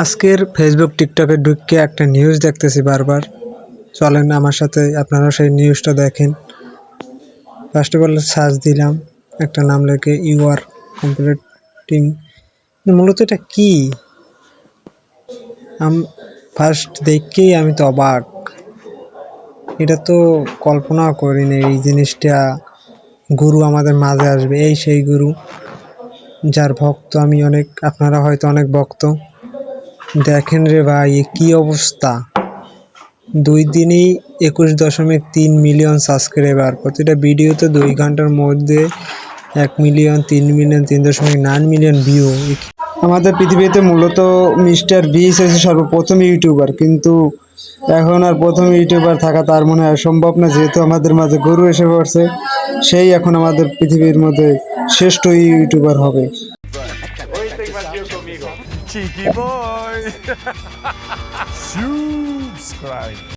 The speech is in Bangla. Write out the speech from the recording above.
আজকের ফেসবুক টিকটকে ঢুকে একটা নিউজ দেখতেছি বারবার। চলেন আমার সাথে আপনারা সেই নিউজটা দেখেন। ফার্স্ট অফ অল সার্চ দিলাম, একটা নাম লেখে ইউ আর কমপ্লিটিং। মূলত এটা কি? ফার্স্ট দেখেই আমি তো অবাক। এটা তো কল্পনা করিনি এই জিনিসটা গুরু আমাদের মাঝে আসবে। এই সেই গুরু যার ভক্ত আমি অনেক, আপনারা হয়তো অনেক ভক্ত। দেখেন রে ভাই, এ কি অবস্থা! 2 দিনেই 21.3 মিলিয়ন সাবস্ক্রাইবার, প্রতিটা ভিডিওতে 2 ঘন্টার মধ্যে 1 মিলিয়ন, 3 মিলিয়ন, 3.9 মিলিয়ন ভিউ। আমাদের পৃথিবীতে মূলত মিস্টার বিস হয়েছে সর্বপ্রথম ইউটিউবার, কিন্তু এখন আর প্রথম ইউটিউবার থাকা তার মনে হয় সম্ভব না, যেহেতু আমাদের মাঝে গুরু এসে পড়ছে। সেই এখন আমাদের পৃথিবীর মধ্যে শ্রেষ্ঠ ইউটিউবার হবে। Hoy te partido conmigo. Chiqui boy. Subscribe.